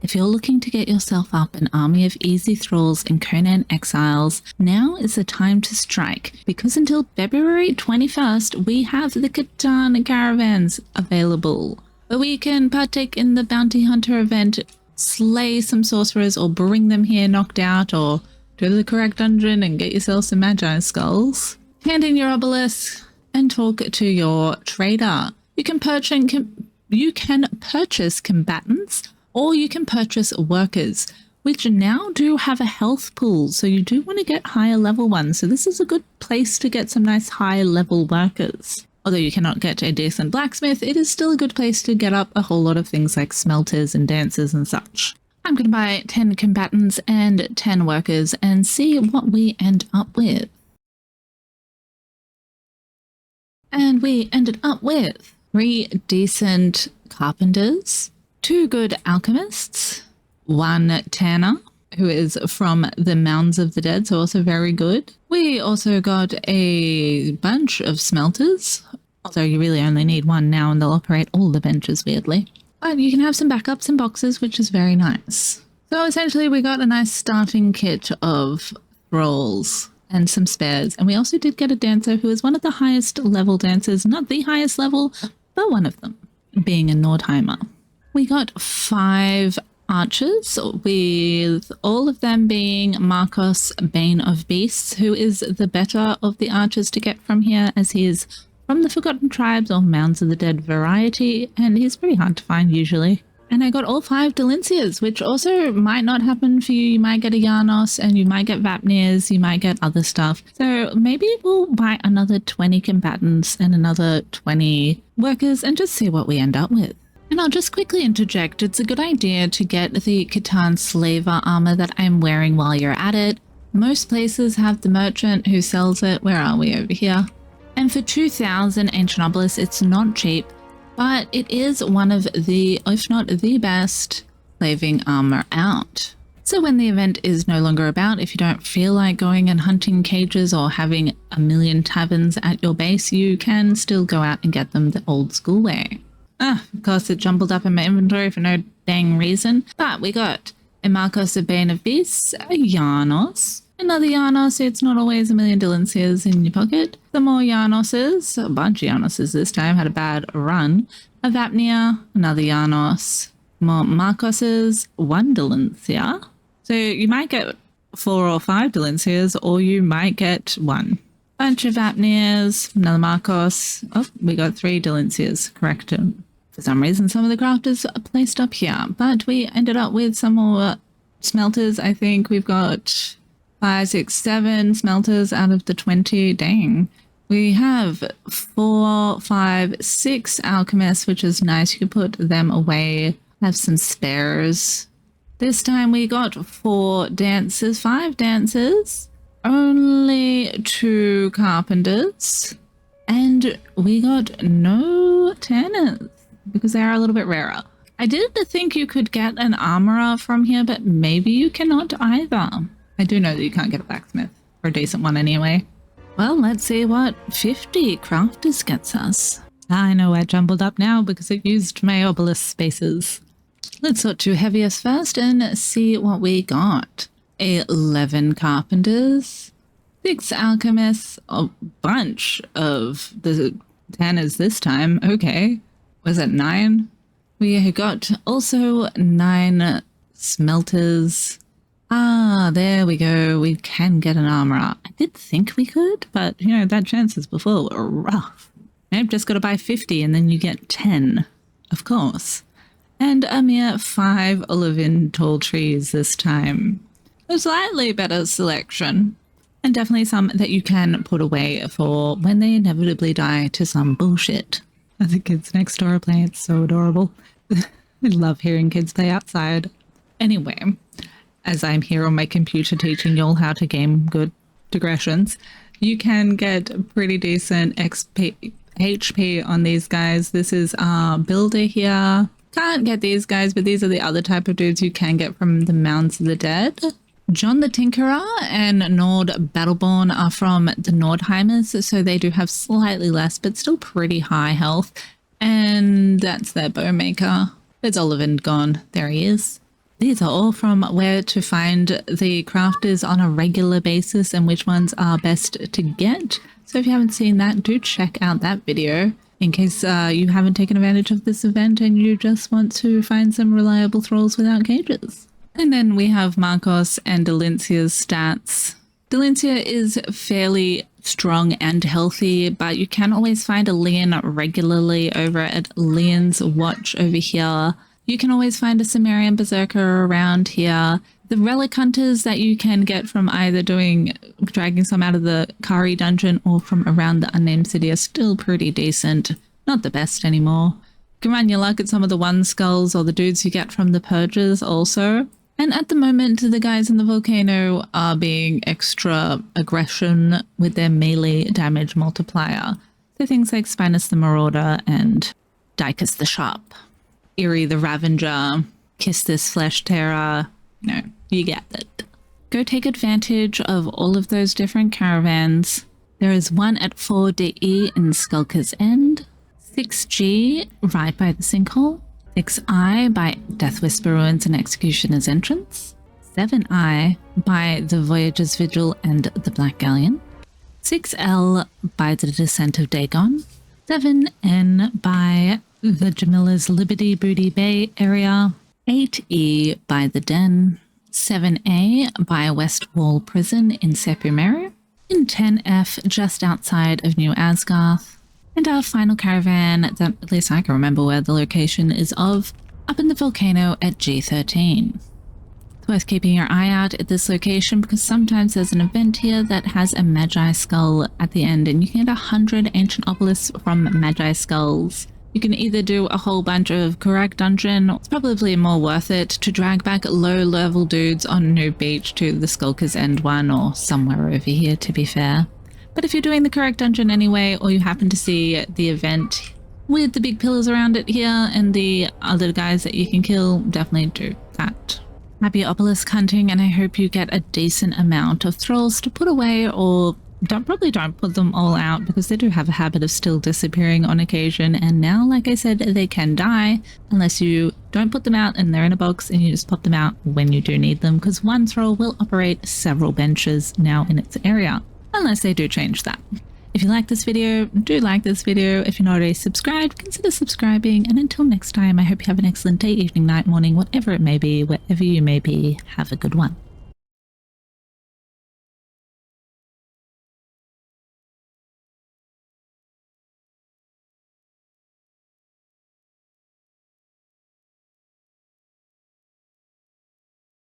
If you're looking to get yourself up an army of easy thralls in Conan Exiles, now is the time to strike, because until February 21st, we have the Katan caravans available, where we can partake in the bounty hunter event, slay some sorcerers, or bring them here knocked out, or go to the correct dungeon and get yourself some magi skulls. Hand in your obelisk and talk to your trader. You can purchase combatants, or you can purchase workers, which now do have a health pool, so you do want to get higher level ones. So this is a good place to get some nice high level workers. Although you cannot get a decent blacksmith, it is still a good place to get up a whole lot of things like smelters and dancers and such. I'm going to buy 10 combatants and 10 workers and see what we end up with. And we ended up with 3 decent carpenters, 2 good alchemists, 1 tanner, who is from the Mounds of the Dead, so also very good. We also got a bunch of smelters, although you really only need 1 now and they'll operate all the benches weirdly. But you can have some backups and boxes, which is very nice. So essentially we got a nice starting kit of thralls and some spares. And we also did get a dancer who is one of the highest level dancers, not the highest level, but one of them, being a Nordheimer. We got 5 archers, with all of them being Marcos, Bane of Beasts, who is the better of the archers to get from here, as he is from the Forgotten Tribes or Mounds of the Dead variety, and he's pretty hard to find usually. And I got all 5 Delincias, which also might not happen for you. You might get a Yarnos, and you might get Vapnirs, you might get other stuff. So maybe we'll buy another 20 combatants and another 20 workers and just see what we end up with. And I'll just quickly interject, it's a good idea to get the Katan slaver armor that I'm wearing while you're at it. Most places have the merchant who sells it. Where are we? Over here. And for 2,000 ancient obelisks, it's not cheap, but it is one of the, if not the best, slaving armor out. So when the event is no longer about, if you don't feel like going and hunting cages or having a million taverns at your base, you can still go out and get them the old school way. Of course it jumbled up in my inventory for no dang reason, but we got a Marcos, a Bane of Beasts, a Yarnos, another Yarnos, it's not always a million Delincias in your pocket, some more Yarnoses, a bunch of Yarnoses this time, had a bad run, a Vapnir, another Yarnos, more Marcoses, 1 Delincia, so you might get 4 or 5 Delincias, or you might get 1. Bunch of Vapnirs, another Marcos. Oh, we got 3 Delincias, correct. For some reason, some of the crafters are placed up here, but we ended up with some more smelters. I think we've got 5, 6, 7 smelters out of the 20. Dang. We have 4, 5, 6 alchemists, which is nice. You can put them away, have some spares. This time we got 4 dancers, 5 dancers. Only 2 carpenters, and we got no tanners because they are a little bit rarer. I did think you could get an armorer from here, but maybe you cannot either. I do know that you can't get a blacksmith, or a decent one anyway. Well, let's see what 50 crafters gets us. I know I jumbled up now because it used my obelisk spaces. Let's sort to heaviest first and see what we got. 11 carpenters, 6 alchemists, a bunch of the tanners this time. Okay, was it 9? We got also 9 smelters. Ah, there we go. We can get an armorer. I did think we could, but you know, that chances before were rough. I've just got to buy 50 and then you get 10, of course. And a mere 5 olivine tall trees this time. A slightly better selection, and definitely some that you can put away for when they inevitably die to some bullshit. The kids next door are playing, it's so adorable. I love hearing kids play outside. Anyway, as I'm here on my computer teaching y'all how to game good digressions, you can get pretty decent HP on these guys. This is our builder here. Can't get these guys, but these are the other type of dudes you can get from the Mounds of the Dead. John the Tinkerer and Nord Battleborn are from the Nordheimers, so they do have slightly less, but still pretty high health. And that's their Bowmaker. There's Olivin gone. There he is. These are all from where to find the crafters on a regular basis and which ones are best to get. So if you haven't seen that, do check out that video in case you haven't taken advantage of this event and you just want to find some reliable thralls without cages. And then we have Marcos and Delincia's stats. Delincia is fairly strong and healthy, but you can always find a Leon regularly over at Leon's Watch over here. You can always find a Sumerian Berserker around here. The relic hunters that you can get from either dragging some out of the Kari dungeon or from around the Unnamed City are still pretty decent. Not the best anymore. You can run your luck at some of the One Skulls or the dudes you get from the Purges also. And at the moment, the guys in the volcano are being extra aggression with their melee damage multiplier. So things like Spinus the Marauder and Dicus the Sharp, Eerie the Ravager, Kiss this Flesh Terror, you get it. Go take advantage of all of those different caravans. There is one at 4DE in Skulker's End, 6G right by the Sinkhole, 6I by Death Whisper Ruins and Executioner's Entrance, 7I by the Voyager's Vigil and the Black Galleon, 6L by the Descent of Dagon, 7N by the Jamila's Liberty Booty Bay area, 8E by the Den, 7A by West Wall Prison in Sepumeru, and 10F just outside of New Asgarth. And our final caravan, that at least I can remember where the location is of, up in the volcano at G13. It's worth keeping your eye out at this location because sometimes there's an event here that has a Magi Skull at the end and you can get 100 ancient obelisks from Magi Skulls. You can either do a whole bunch of correct dungeon, it's probably more worth it to drag back low level dudes on New Beach to the Skulker's End one or somewhere over here to be fair. But if you're doing the correct dungeon anyway, or you happen to see the event with the big pillars around it here and the other guys that you can kill, definitely do that. Happy obelisk hunting, and I hope you get a decent amount of thralls to put away, or probably don't put them all out because they do have a habit of still disappearing on occasion. And now, like I said, they can die unless you don't put them out and they're in a box and you just pop them out when you do need them, because one thrall will operate several benches now in its area. Unless they do change that. If you like this video, do like this video. If you're not already subscribed, consider subscribing. And until next time, I hope you have an excellent day, evening, night, morning, whatever it may be, wherever you may be. Have a good one.